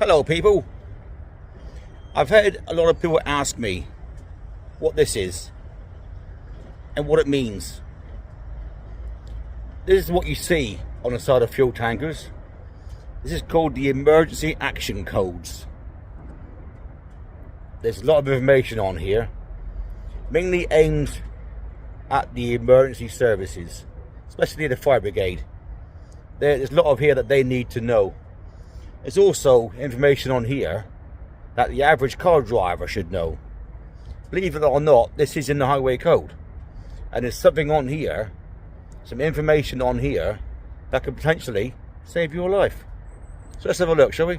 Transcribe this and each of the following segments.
Hello people. I've had a lot of people ask me what this is and what it means. This is what you see on the side of fuel tankers. This is called the emergency action codes. There's a lot of information on here, mainly aimed at the emergency services, especially the fire brigade. There's a lot of here that they need to know. There's also information on here that the average car driver should know. Believe it or not, this is in the highway code. And there's something on here, some information on here, that could potentially save your life. So let's have a look, shall we?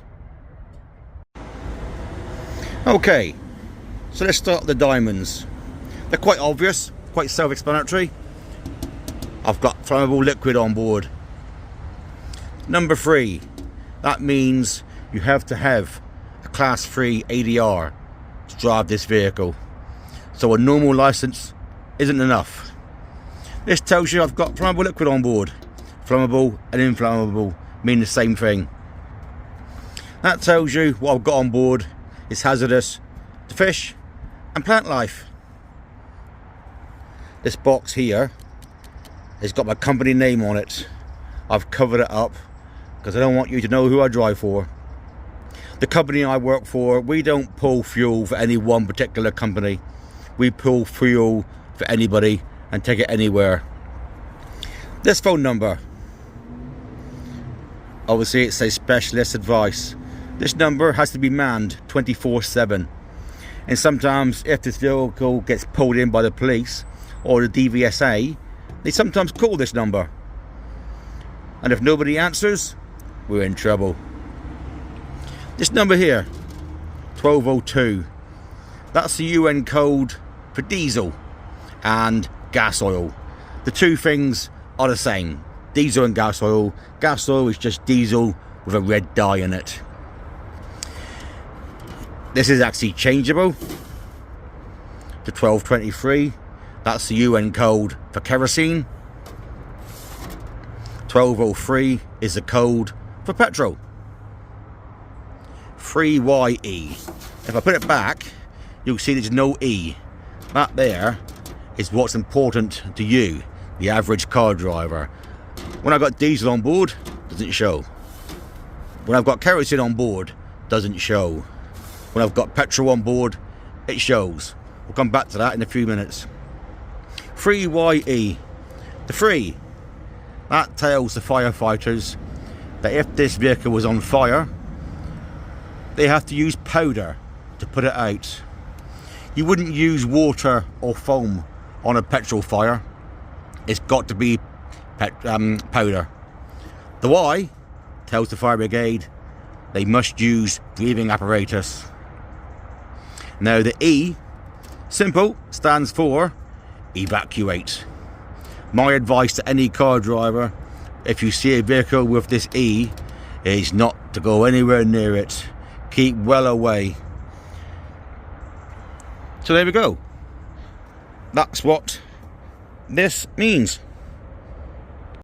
Okay, so let's start with the diamonds. They're quite obvious, quite self-explanatory. I've got flammable liquid on board. Number 3. That means you have to have a class 3 ADR to drive this vehicle. So a normal license isn't enough. This tells you I've got flammable liquid on board. Flammable and inflammable mean the same thing. That tells you what I've got on board is hazardous to fish and plant life. This box here has got my company name on it. I've covered it up because I don't want you to know who I drive for. The company I work for, we don't pull fuel for any one particular company. We pull fuel for anybody and take it anywhere. This phone number, obviously it says specialist advice. This number has to be manned 24/7. And sometimes if this vehicle gets pulled in by the police or the DVSA, they sometimes call this number. And if nobody answers, we're in trouble. This number here, 1202, that's the UN code for diesel and gas oil. The two things are the same, diesel and gas oil. Gas oil is just diesel with a red dye in it. This is actually changeable to 1223. That's the UN code for kerosene. 1203 is the code for petrol. 3YE. If I put it back, you'll see there's no E. That there is what's important to you, the average car driver. When I've got diesel on board, doesn't show. When I've got kerosene on board, doesn't show. When I've got petrol on board, it shows. We'll come back to that in a few minutes. 3YE. The 3, that tells the firefighters that if this vehicle was on fire, they have to use powder to put it out. You wouldn't use water or foam on a petrol fire. It's got to be powder. The Y tells the fire brigade they must use breathing apparatus. Now the E, simple, stands for evacuate. My advice to any car driver, if you see a vehicle with this E, is not to go anywhere near it. Keep well away. So there we go. That's what this means.